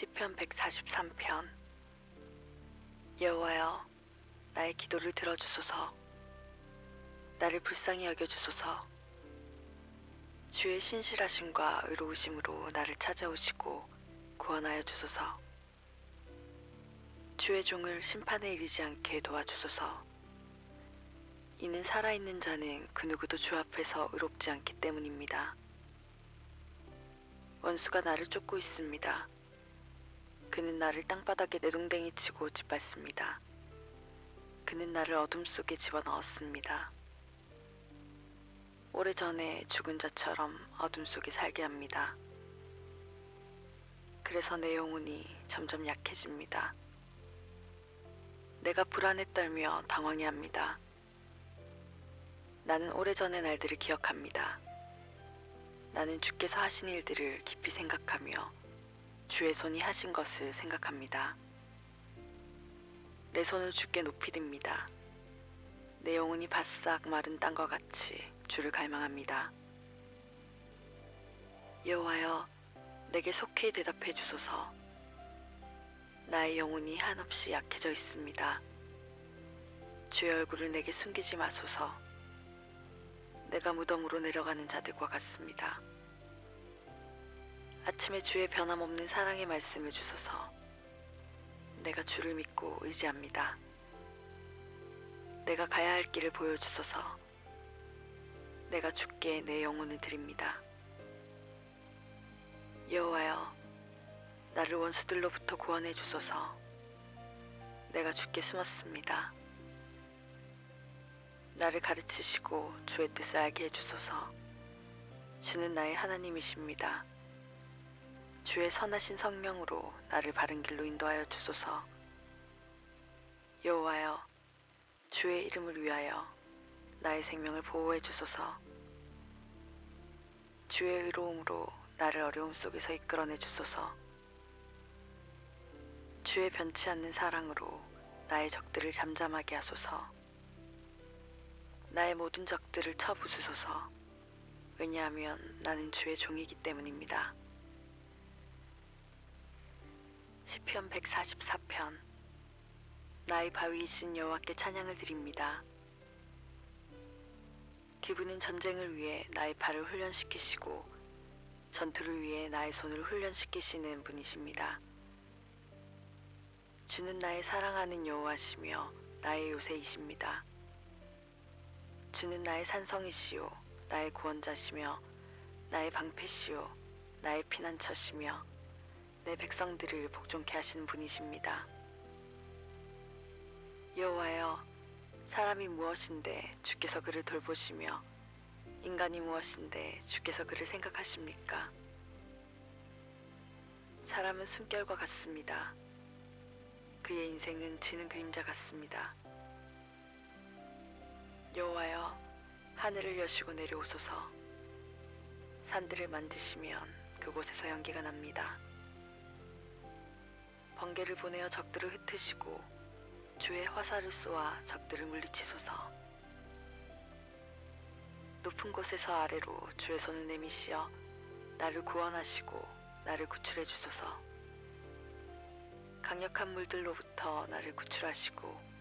시편 143편. 여호와여, 나의 기도를 들어주소서. 나를 불쌍히 여겨주소서. 주의 신실하심과 의로우심으로 나를 찾아오시고 구원하여 주소서. 주의 종을 심판에 이르지 않게 도와주소서. 이는 살아있는 자는 그 누구도 주 앞에서 의롭지 않기 때문입니다. 원수가 나를 쫓고 있습니다. 그는 나를 땅바닥에 내동댕이 치고 짓밟습니다. 그는 나를 어둠 속에 집어넣었습니다. 오래전에 죽은 자처럼 어둠 속에 살게 합니다. 그래서 내 영혼이 점점 약해집니다. 내가 불안에 떨며 당황해합니다. 나는 오래전의 날들을 기억합니다. 나는 주께서 하신 일들을 깊이 생각하며 주의 손이 하신 것을 생각합니다. 내 손을 주께 높이 듭니다. 내 영혼이 바싹 마른 땅과 같이 주를 갈망합니다. 여호와여, 내게 속히 대답해 주소서. 나의 영혼이 한없이 약해져 있습니다. 주의 얼굴을 내게 숨기지 마소서. 내가 무덤으로 내려가는 자들과 같습니다. 아침에 주의 변함없는 사랑의 말씀을 주소서. 내가 주를 믿고 의지합니다. 내가 가야 할 길을 보여주소서. 내가 주께 내 영혼을 드립니다. 여호와여, 나를 원수들로부터 구원해 주소서. 내가 주께 숨었습니다. 나를 가르치시고 주의 뜻을 알게 해주소서. 주는 나의 하나님이십니다. 주의 선하신 성령으로 나를 바른 길로 인도하여 주소서. 여호와여, 주의 이름을 위하여 나의 생명을 보호해 주소서. 주의 의로움으로 나를 어려움 속에서 이끌어내 주소서. 주의 변치 않는 사랑으로 나의 적들을 잠잠하게 하소서. 나의 모든 적들을 쳐 부수소서. 왜냐하면 나는 주의 종이기 때문입니다. 시편 144편. 나의 바위이신 여호와께 찬양을 드립니다. 그분은 전쟁을 위해 나의 발을 훈련시키시고 전투를 위해 나의 손을 훈련시키시는 분이십니다. 주는 나의 사랑하는 여호와시며 나의 요새이십니다. 주는 나의 산성이시요 나의 구원자시며 나의 방패시요 나의 피난처시며 내 백성들을 복종케 하시는 분이십니다. 여호와여, 사람이 무엇인데 주께서 그를 돌보시며 인간이 무엇인데 주께서 그를 생각하십니까? 사람은 숨결과 같습니다. 그의 인생은 지는 그림자 같습니다. 여호와여, 하늘을 여시고 내려오소서. 산들을 만지시면 그곳에서 연기가 납니다. 번개를 보내어 적들을 흩으시고 주의 화살을 쏘아 적들을 물리치소서. 높은 곳에서 아래로 주의 손을 내미시어 나를 구원하시고 나를 구출해 주소서. 강력한 물들로부터 나를 구출하시고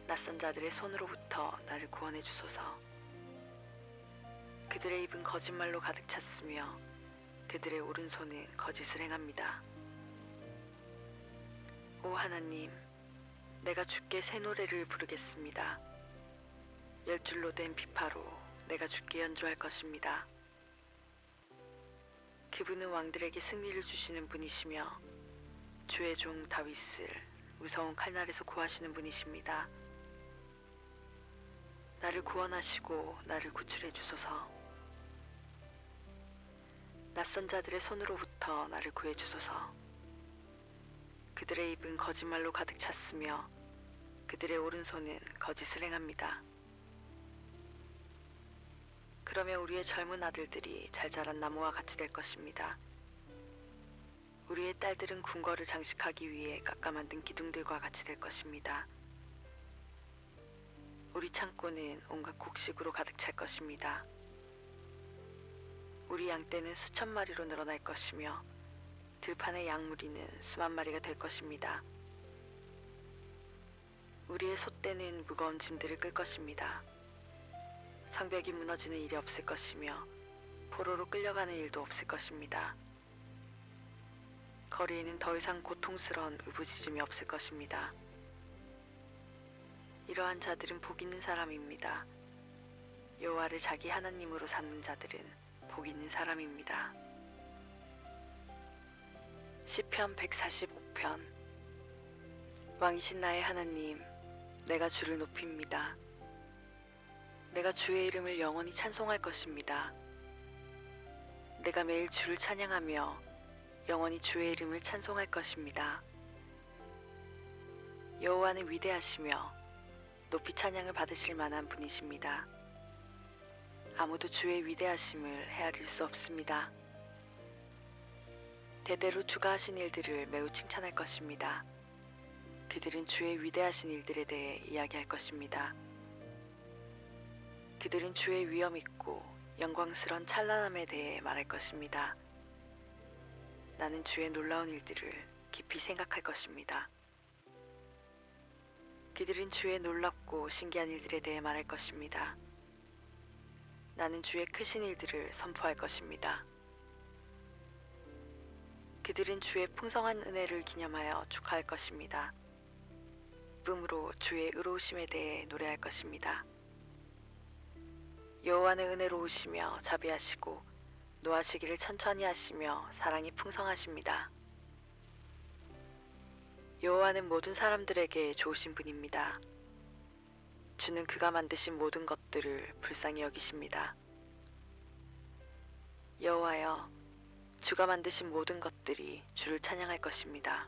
낯선 자들의 손으로부터 나를 구원해 주소서. 그들의 입은 거짓말로 가득 찼으며 그들의 오른손은 거짓을 행합니다. 오 하나님, 내가 주께 새 노래를 부르겠습니다. 10줄로 된 비파로 내가 주께 연주할 것입니다. 그분은 왕들에게 승리를 주시는 분이시며 주의 종 다윗을 무서운 칼날에서 구하시는 분이십니다. 나를 구원하시고 나를 구출해 주소서. 낯선 자들의 손으로부터 나를 구해 주소서. 그들의 입은 거짓말로 가득 찼으며 그들의 오른손은 거짓을 행합니다. 그러면 우리의 젊은 아들들이 잘 자란 나무와 같이 될 것입니다. 우리의 딸들은 궁궐을 장식하기 위해 깎아 만든 기둥들과 같이 될 것입니다. 우리 창고는 온갖 곡식으로 가득 찰 것입니다. 우리 양떼는 수천 마리로 늘어날 것이며 들판의 양무리는 수만 마리가 될 것입니다. 우리의 소떼는 무거운 짐들을 끌 것입니다. 성벽이 무너지는 일이 없을 것이며 포로로 끌려가는 일도 없을 것입니다. 거리에는 더 이상 고통스러운 우부짖음이 없을 것입니다. 이러한 자들은 복 있는 사람입니다. 여호와를 자기 하나님으로 삼는 자들은 복 있는 사람입니다. 시편 145편. 왕이신 나의 하나님, 내가 주를 높입니다. 내가 주의 이름을 영원히 찬송할 것입니다. 내가 매일 주를 찬양하며 영원히 주의 이름을 찬송할 것입니다. 여호와는 위대하시며 높이 찬양을 받으실 만한 분이십니다. 아무도 주의 위대하심을 헤아릴 수 없습니다. 대대로 주가 하신 일들을 매우 칭찬할 것입니다. 그들은 주의 위대하신 일들에 대해 이야기할 것입니다. 그들은 주의 위엄 있고 영광스러운 찬란함에 대해 말할 것입니다. 나는 주의 놀라운 일들을 깊이 생각할 것입니다. 그들은 주의 놀랍고 신기한 일들에 대해 말할 것입니다. 나는 주의 크신 일들을 선포할 것입니다. 그들은 주의 풍성한 은혜를 기념하여 축하할 것입니다. 기쁨으로 주의 의로우심에 대해 노래할 것입니다. 여호와는 은혜로우시며 자비하시고 노하시기를 천천히 하시며 사랑이 풍성하십니다. 여호와는 모든 사람들에게 좋으신 분입니다. 주는 그가 만드신 모든 것들을 불쌍히 여기십니다. 여호와여, 주가 만드신 모든 것들이 주를 찬양할 것입니다.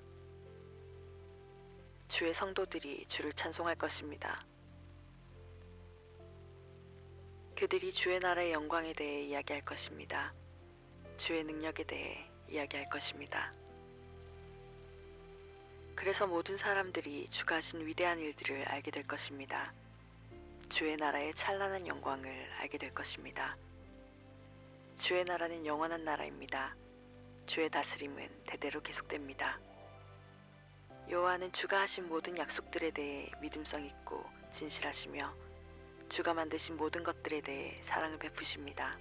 주의 성도들이 주를 찬송할 것입니다. 그들이 주의 나라의 영광에 대해 이야기할 것입니다. 주의 능력에 대해 이야기할 것입니다. 그래서 모든 사람들이 주가 하신 위대한 일들을 알게 될 것입니다. 주의 나라의 찬란한 영광을 알게 될 것입니다. 주의 나라는 영원한 나라입니다. 주의 다스림은 대대로 계속됩니다. 여호와는 주가 하신 모든 약속들에 대해 믿음성 있고 진실하시며 주가 만드신 모든 것들에 대해 사랑을 베푸십니다.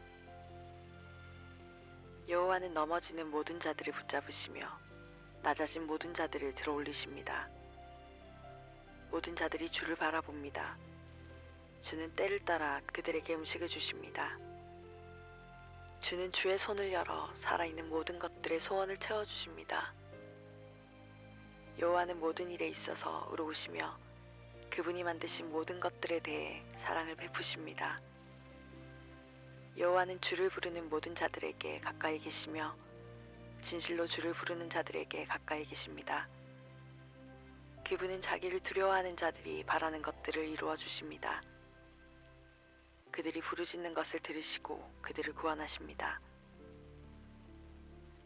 여호와는 넘어지는 모든 자들을 붙잡으시며 낮아진 모든 자들을 들어올리십니다. 모든 자들이 주를 바라봅니다. 주는 때를 따라 그들에게 음식을 주십니다. 주는 주의 손을 열어 살아있는 모든 것들의 소원을 채워주십니다. 여호와는 모든 일에 있어서 의로우시며 그분이 만드신 모든 것들에 대해 사랑을 베푸십니다. 여호와는 주를 부르는 모든 자들에게 가까이 계시며 진실로 주를 부르는 자들에게 가까이 계십니다. 그분은 자기를 두려워하는 자들이 바라는 것들을 이루어 주십니다. 그들이 부르짖는 것을 들으시고 그들을 구원하십니다.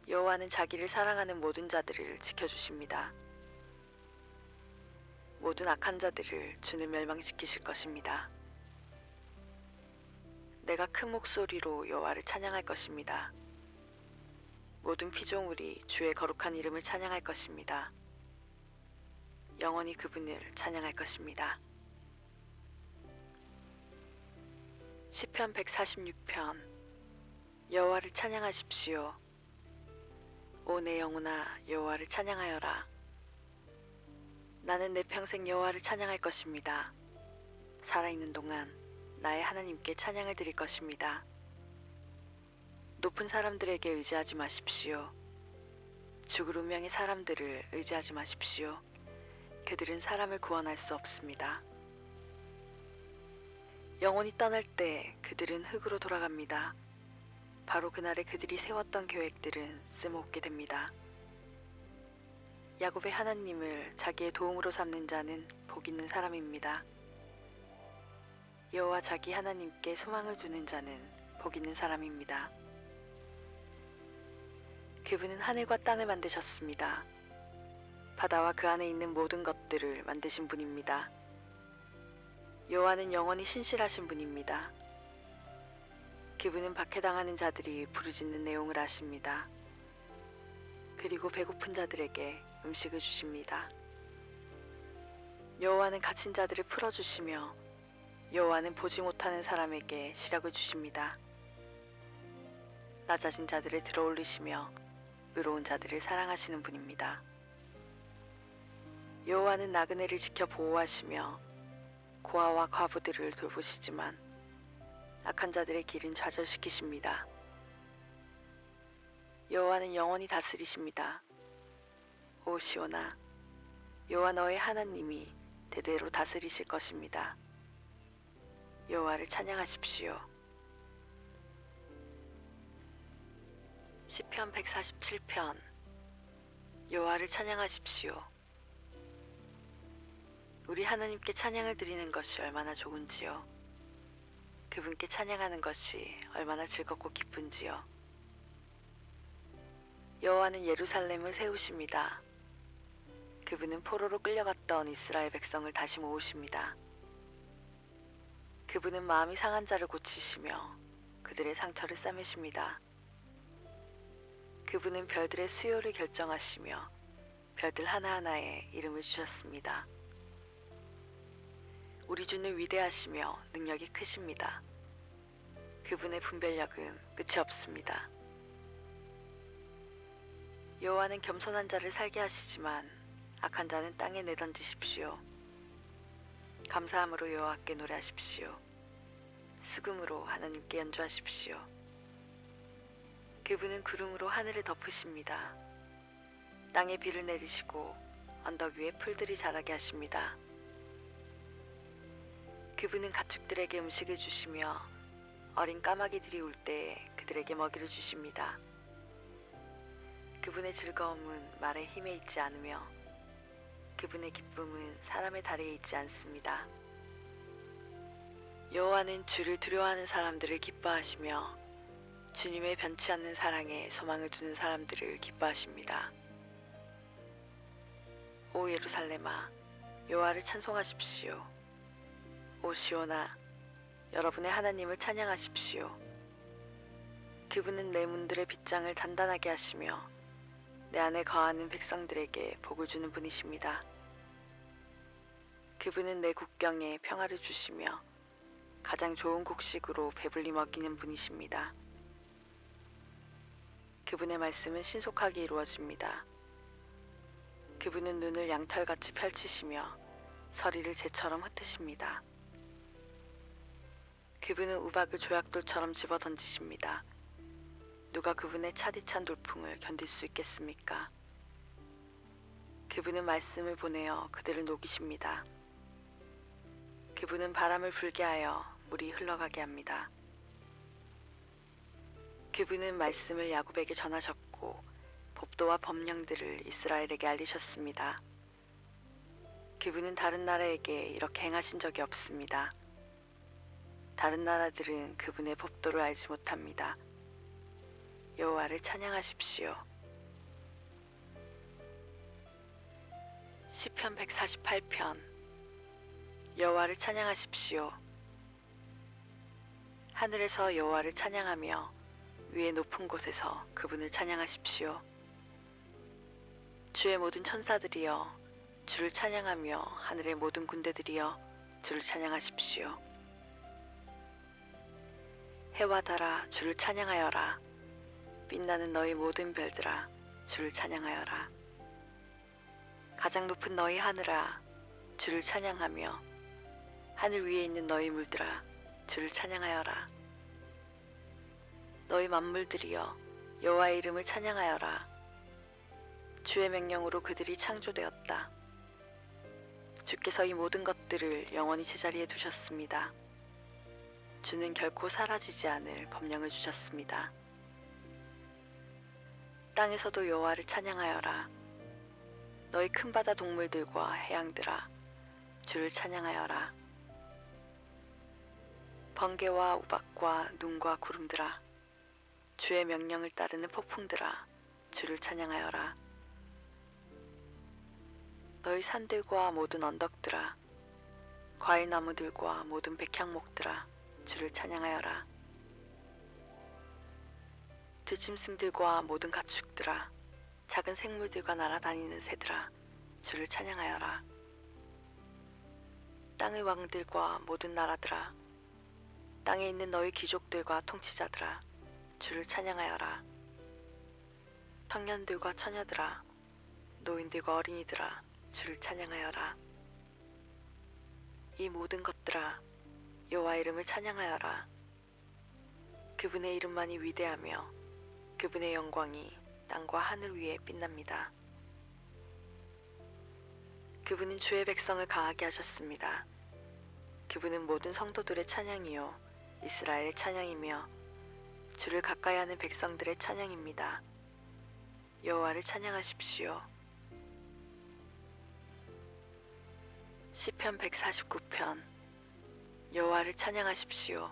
여호와는 자기를 사랑하는 모든 자들을 지켜주십니다. 모든 악한 자들을 주는 멸망시키실 것입니다. 내가 큰 목소리로 여호와를 찬양할 것입니다. 모든 피조물이 주의 거룩한 이름을 찬양할 것입니다. 영원히 그분을 찬양할 것입니다. 시편 146편. 여호와를 찬양하십시오. 오 내 영혼아, 여호와를 찬양하여라. 나는 내 평생 여호와를 찬양할 것입니다. 살아있는 동안 나의 하나님께 찬양을 드릴 것입니다. 높은 사람들에게 의지하지 마십시오. 죽을 운명의 사람들을 의지하지 마십시오. 그들은 사람을 구원할 수 없습니다. 영혼이 떠날 때 그들은 흙으로 돌아갑니다. 바로 그날에 그들이 세웠던 계획들은 쓸모없게 됩니다. 야곱의 하나님을 자기의 도움으로 삼는 자는 복 있는 사람입니다. 여호와 자기 하나님께 소망을 두는 자는 복 있는 사람입니다. 그분은 하늘과 땅을 만드셨습니다. 바다와 그 안에 있는 모든 것들을 만드신 분입니다. 여호와는 영원히 신실하신 분입니다. 그분은 박해당하는 자들이 부르짖는 내용을 아십니다. 그리고 배고픈 자들에게 음식을 주십니다. 여호와는 갇힌 자들을 풀어주시며 여호와는 보지 못하는 사람에게 시력을 주십니다. 낮아진 자들을 들어올리시며 의로운 자들을 사랑하시는 분입니다. 여호와는 나그네를 지켜 보호하시며 고아와 과부들을 돌보시지만 악한 자들의 길은 좌절시키십니다. 여호와는 영원히 다스리십니다. 오 시온아, 여호와 너의 하나님이 대대로 다스리실 것입니다. 여호와를 찬양하십시오. 시편 147편. 여호와를 찬양하십시오. 우리 하나님께 찬양을 드리는 것이 얼마나 좋은지요. 그분께 찬양하는 것이 얼마나 즐겁고 기쁜지요. 여호와는 예루살렘을 세우십니다. 그분은 포로로 끌려갔던 이스라엘 백성을 다시 모으십니다. 그분은 마음이 상한 자를 고치시며 그들의 상처를 싸매십니다. 그분은 별들의 수요를 결정하시며 별들 하나하나에 이름을 주셨습니다. 우리 주는 위대하시며 능력이 크십니다. 그분의 분별력은 끝이 없습니다. 여호와는 겸손한 자를 살게 하시지만 악한 자는 땅에 내던지십시오. 감사함으로 여호와께 노래하십시오. 수금으로 하나님께 연주하십시오. 그분은 구름으로 하늘을 덮으십니다. 땅에 비를 내리시고 언덕 위에 풀들이 자라게 하십니다. 그분은 가축들에게 음식을 주시며 어린 까마귀들이 울 때에 그들에게 먹이를 주십니다. 그분의 즐거움은 말의 힘에 있지 않으며 그분의 기쁨은 사람의 다리에 있지 않습니다. 여호와는 주를 두려워하는 사람들을 기뻐하시며 주님의 변치 않는 사랑에 소망을 두는 사람들을 기뻐하십니다. 오 예루살렘아, 여호와를 찬송하십시오. 오 시온아, 여러분의 하나님을 찬양하십시오. 그분은 내 문들의 빗장을 단단하게 하시며 내 안에 거하는 백성들에게 복을 주는 분이십니다. 그분은 내 국경에 평화를 주시며 가장 좋은 곡식으로 배불리 먹이는 분이십니다. 그분의 말씀은 신속하게 이루어집니다. 그분은 눈을 양털같이 펼치시며 서리를 재처럼 흩으십니다. 그분은 우박을 조약돌처럼 집어던지십니다. 누가 그분의 차디찬 돌풍을 견딜 수 있겠습니까? 그분은 말씀을 보내어 그들을 녹이십니다. 그분은 바람을 불게 하여 물이 흘러가게 합니다. 그분은 말씀을 야곱에게 전하셨고 법도와 법령들을 이스라엘에게 알리셨습니다. 그분은 다른 나라에게 이렇게 행하신 적이 없습니다. 다른 나라들은 그분의 법도를 알지 못합니다. 여호와를 찬양하십시오. 시편 148편. 여호와를 찬양하십시오. 하늘에서 여호와를 찬양하며 위의 높은 곳에서 그분을 찬양하십시오. 주의 모든 천사들이여 주를 찬양하며 하늘의 모든 군대들이여 주를 찬양하십시오. 해와 달아 주를 찬양하여라. 빛나는 너희 모든 별들아 주를 찬양하여라. 가장 높은 너희 하늘아 주를 찬양하며 하늘 위에 있는 너희 물들아 주를 찬양하여라. 너희 만물들이여 여호와의 이름을 찬양하여라. 주의 명령으로 그들이 창조되었다. 주께서 이 모든 것들을 영원히 제자리에 두셨습니다. 주는 결코 사라지지 않을 법령을 주셨습니다. 땅에서도 여호와를 찬양하여라. 너희 큰 바다 동물들과 해양들아 주를 찬양하여라. 번개와 우박과 눈과 구름들아 주의 명령을 따르는 폭풍들아 주를 찬양하여라. 너희 산들과 모든 언덕들아 과일나무들과 모든 백향목들아 주를 찬양하여라. 들짐승들과 모든 가축들아 작은 생물들과 날아다니는 새들아, 주를 찬양하여라. 땅의 왕들과 모든 나라들아, 땅에 있는 너희 귀족들과 통치자들아, 주를 찬양하여라. 청년들과 처녀들아, 노인들과 어린이들아, 주를 찬양하여라. 이 모든 것들아, 여호와 이름을 찬양하여라. 그분의 이름만이 위대하며 그분의 영광이 땅과 하늘 위에 빛납니다. 그분은 주의 백성을 강하게 하셨습니다. 그분은 모든 성도들의 찬양이요 이스라엘의 찬양이며 주를 가까이 하는 백성들의 찬양입니다. 여호와를 찬양하십시오. 시편 149편. 여호와를 찬양하십시오.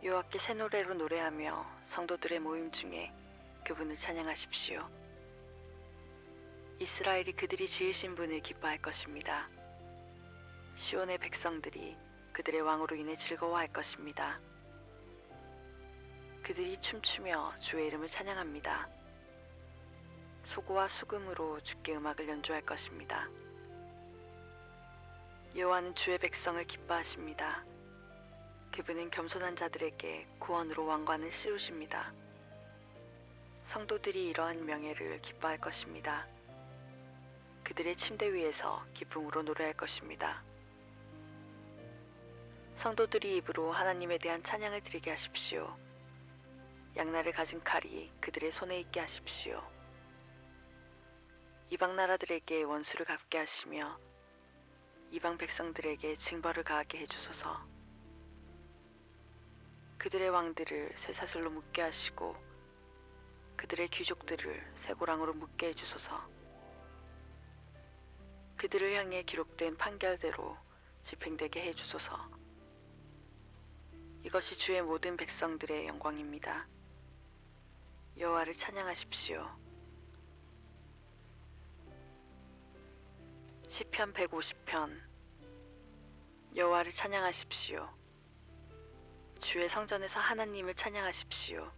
여호와께 새 노래로 노래하며 성도들의 모임 중에 그분을 찬양하십시오. 이스라엘이 그들이 지으신 분을 기뻐할 것입니다. 시온의 백성들이 그들의 왕으로 인해 즐거워할 것입니다. 그들이 춤추며 주의 이름을 찬양합니다. 소고와 수금으로 주께 음악을 연주할 것입니다. 여호와는 주의 백성을 기뻐하십니다. 그분은 겸손한 자들에게 구원으로 왕관을 씌우십니다. 성도들이 이러한 명예를 기뻐할 것입니다. 그들의 침대 위에서 기쁨으로 노래할 것입니다. 성도들이 입으로 하나님에 대한 찬양을 드리게 하십시오. 양날을 가진 칼이 그들의 손에 있게 하십시오. 이방 나라들에게 원수를 갚게 하시며 이방 백성들에게 징벌을 가하게 해주소서. 그들의 왕들을 쇠사슬로 묶게 하시고 그들의 귀족들을 쇠고랑으로 묶게 해주소서. 그들을 향해 기록된 판결대로 집행되게 해주소서. 이것이 주의 모든 백성들의 영광입니다. 여호와를 찬양하십시오. 시편 150편. 여호와를 찬양하십시오. 주의 성전에서 하나님을 찬양하십시오.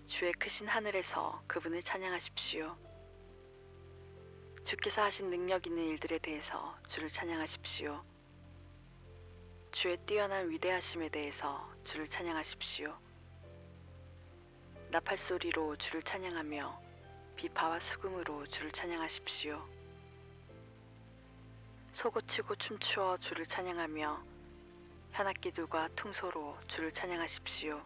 주의 크신 하늘에서 그분을 찬양하십시오. 주께서 하신 능력 있는 일들에 대해서 주를 찬양하십시오. 주의 뛰어난 위대하심에 대해서 주를 찬양하십시오. 나팔 소리로 주를 찬양하며 비파와 수금으로 주를 찬양하십시오. 소고치고 춤추어 주를 찬양하며 현악기들과 퉁소로 주를 찬양하십시오.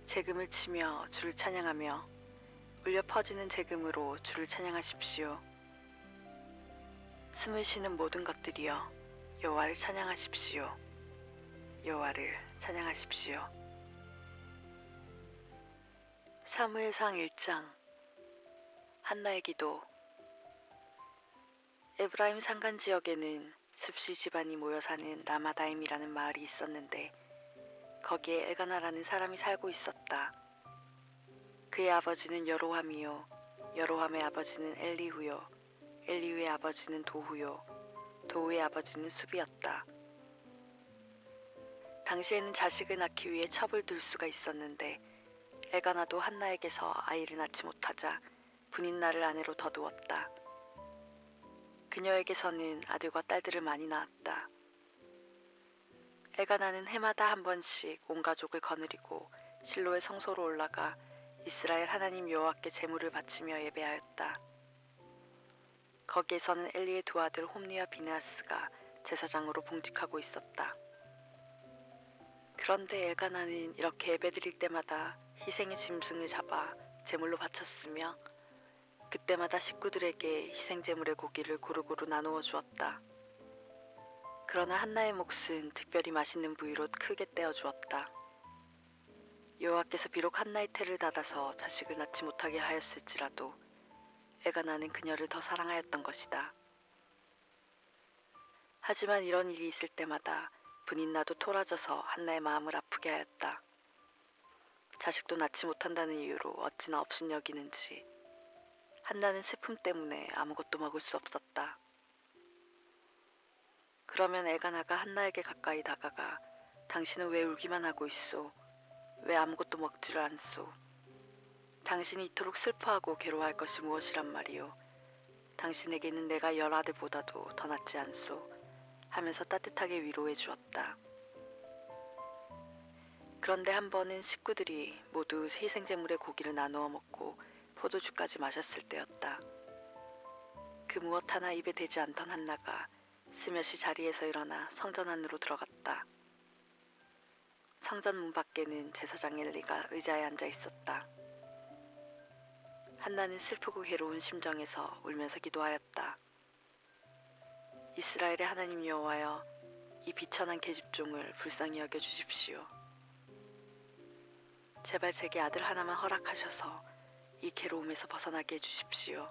재금을 치며 주를 찬양하며 울려 퍼지는 재금으로 주를 찬양하십시오. 숨을 쉬는 모든 것들이여 여호와를 찬양하십시오. 여호와를 찬양하십시오. 사무엘상 1장. 한나의 기도. 에브라임 산간 지역에는 습시 집안이 모여 사는 라마다임이라는 마을이 있었는데 거기에 엘가나라는 사람이 살고 있었다. 그의 아버지는 여로함이요 여로함의 아버지는 엘리후요 엘리후의 아버지는 도후요 도후의 아버지는 수비였다. 당시에는 자식을 낳기 위해 첩을 둘 수가 있었는데 엘가나도 한나에게서 아이를 낳지 못하자 분인날을 아내로 거두었다. 그녀에게서는 아들과 딸들을 많이 낳았다. 엘가나는 해마다 한 번씩 온 가족을 거느리고 실로의 성소로 올라가 이스라엘 하나님 여호와께 제물을 바치며 예배하였다. 거기에서는 엘리의 두 아들 홈리와 비느하스가 제사장으로 봉직하고 있었다. 그런데 엘가나는 이렇게 예배드릴 때마다 희생의 짐승을 잡아 제물로 바쳤으며 그때마다 식구들에게 희생제물의 고기를 고루고루 나누어 주었다. 그러나 한나의 몫은 특별히 맛있는 부위로 크게 떼어 주었다. 여호와께서 비록 한나의 태를 닫아서 자식을 낳지 못하게 하였을지라도 엘가나는 그녀를 더 사랑하였던 것이다. 하지만 이런 일이 있을 때마다 분인나도 토라져서 한나의 마음을 아프게 하였다. 자식도 낳지 못한다는 이유로 어찌나 업신여기는지 한나는 슬픔 때문에 아무것도 먹을 수 없었다. 그러면 엘가나가 한나에게 가까이 다가가 당신은 왜 울기만 하고 있소? 왜 아무것도 먹지를 않소? 당신이 이토록 슬퍼하고 괴로워할 것이 무엇이란 말이오. 당신에게는 내가 10아들보다도 더 낫지 않소. 하면서 따뜻하게 위로해 주었다. 그런데 한 번은 식구들이 모두 희생제물의 고기를 나누어 먹고 포도주까지 마셨을 때였다. 그 무엇 하나 입에 대지 않던 한나가 스며시 자리에서 일어나 성전 안으로 들어갔다. 성전 문 밖에는 제사장 엘리가 의자에 앉아 있었다. 한나는 슬프고 괴로운 심정에서 울면서 기도하였다. 이스라엘의 하나님 여호와여, 이 비천한 계집종을 불쌍히 여겨 주십시오. 제발 제게 아들 하나만 허락하셔서 이 괴로움에서 벗어나게 해주십시오.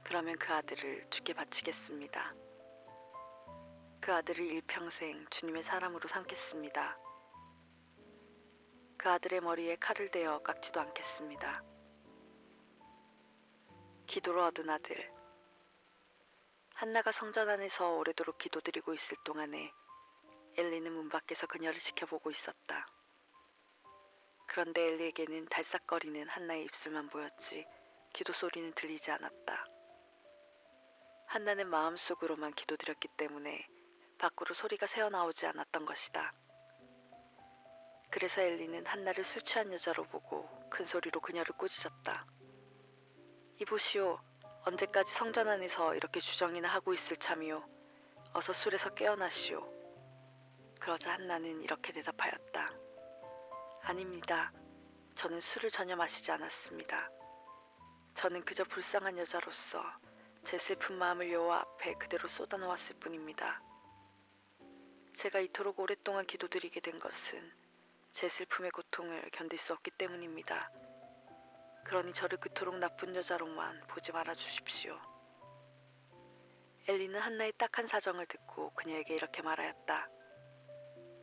그러면 그 아들을 주께 바치겠습니다. 그 아들을 일평생 주님의 사람으로 삼겠습니다. 그 아들의 머리에 칼을 대어 깎지도 않겠습니다. 기도로 얻은 아들. 한나가 성전 안에서 오래도록 기도드리고 있을 동안에 엘리는 문 밖에서 그녀를 지켜보고 있었다. 그런데 엘리에게는 달싹거리는 한나의 입술만 보였지 기도 소리는 들리지 않았다. 한나는 마음속으로만 기도드렸기 때문에 밖으로 소리가 새어나오지 않았던 것이다. 그래서 엘리는 한나를 술 취한 여자로 보고 큰 소리로 그녀를 꾸짖었다. 이보시오, 언제까지 성전 안에서 이렇게 주정이나 하고 있을 참이오. 어서 술에서 깨어나시오. 그러자 한나는 이렇게 대답하였다. 아닙니다. 저는 술을 전혀 마시지 않았습니다. 저는 그저 불쌍한 여자로서 제 슬픈 마음을 여호와 앞에 그대로 쏟아놓았을 뿐입니다. 제가 이토록 오랫동안 기도드리게 된 것은 제 슬픔의 고통을 견딜 수 없기 때문입니다. 그러니 저를 그토록 나쁜 여자로만 보지 말아 주십시오. 엘리는 한나의 딱한 사정을 듣고 그녀에게 이렇게 말하였다.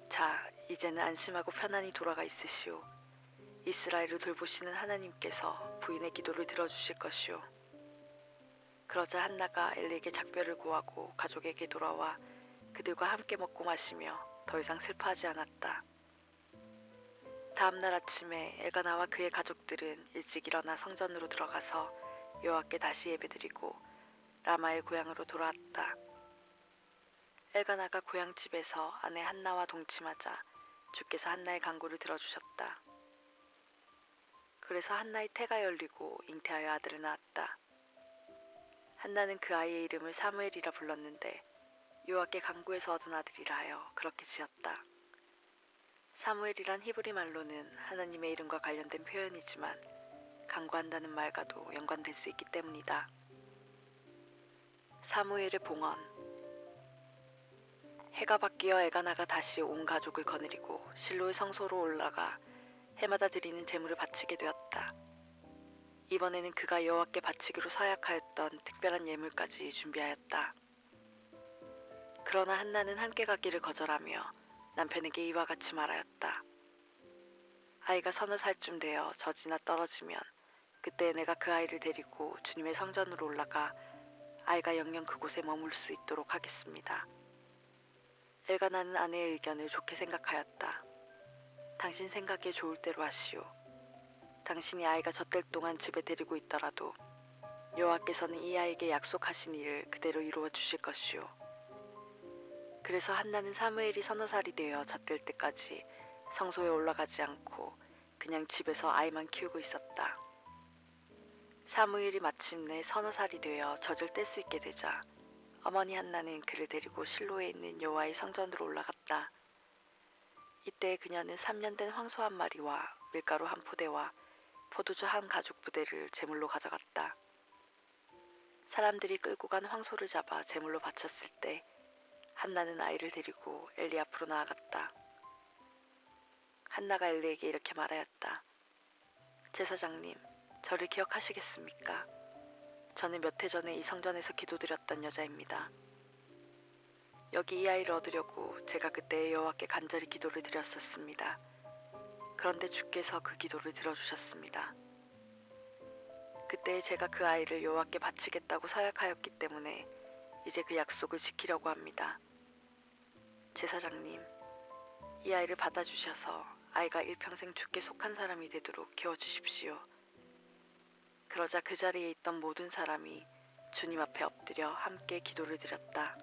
자, 이제는 안심하고 편안히 돌아가 있으시오. 이스라엘을 돌보시는 하나님께서 부인의 기도를 들어주실 것이오. 그러자 한나가 엘리에게 작별을 구하고 가족에게 돌아와 그들과 함께 먹고 마시며 더 이상 슬퍼하지 않았다. 다음 날 아침에 엘가나와 그의 가족들은 일찍 일어나 성전으로 들어가서 여호와께 다시 예배드리고 라마의 고향으로 돌아왔다. 엘가나가 고향집에서 아내 한나와 동침하자 주께서 한나의 간구를 들어주셨다. 그래서 한나의 태가 열리고 잉태하여 아들을 낳았다. 한나는 그 아이의 이름을 사무엘이라 불렀는데 여호와께 간구해서 얻은 아들이라 하여 그렇게 지었다. 사무엘이란 히브리 말로는 하나님의 이름과 관련된 표현이지만 간구한다는 말과도 연관될 수 있기 때문이다. 사무엘의 봉헌. 해가 바뀌어 엘가나가 다시 온 가족을 거느리고 실로의 성소로 올라가 해마다 드리는 제물을 바치게 되었다. 이번에는 그가 여호와께 바치기로 서약하였던 특별한 예물까지 준비하였다. 그러나 한나는 함께 가기를 거절하며 남편에게 이와 같이 말하였다. 아이가 서너 살쯤 되어 젖이나 떨어지면 그때 내가 그 아이를 데리고 주님의 성전으로 올라가 아이가 영영 그곳에 머물 수 있도록 하겠습니다. 엘가나는 아내의 의견을 좋게 생각하였다. 당신 생각에 좋을 대로 하시오. 당신이 아이가 젖될 동안 집에 데리고 있더라도 여호와께서는 이 아이에게 약속하신 일을 그대로 이루어 주실 것이오. 그래서 한나는 사무엘이 서너 살이 되어 젖될 때까지 성소에 올라가지 않고 그냥 집에서 아이만 키우고 있었다. 사무엘이 마침내 서너 살이 되어 젖을 뗄 수 있게 되자 어머니 한나는 그를 데리고 실로에 있는 여호와의 성전으로 올라갔다. 이때 그녀는 3년 된 황소 한 마리와 밀가루 한 포대와 포도주 한 가죽 부대를 제물로 가져갔다. 사람들이 끌고 간 황소를 잡아 제물로 바쳤을 때 한나는 아이를 데리고 엘리 앞으로 나아갔다. 한나가 엘리에게 이렇게 말하였다. 제사장님, 저를 기억하시겠습니까? 저는 몇 해 전에 이 성전에서 기도드렸던 여자입니다. 여기 이 아이를 얻으려고 제가 그때 여호와께 간절히 기도를 드렸었습니다. 그런데 주께서 그 기도를 들어주셨습니다. 그때 제가 그 아이를 여호와께 바치겠다고 서약하였기 때문에 이제 그 약속을 지키려고 합니다. 제사장님, 이 아이를 받아주셔서 아이가 일평생 주께 속한 사람이 되도록 키워주십시오. 그러자 그 자리에 있던 모든 사람이 주님 앞에 엎드려 함께 기도를 드렸다.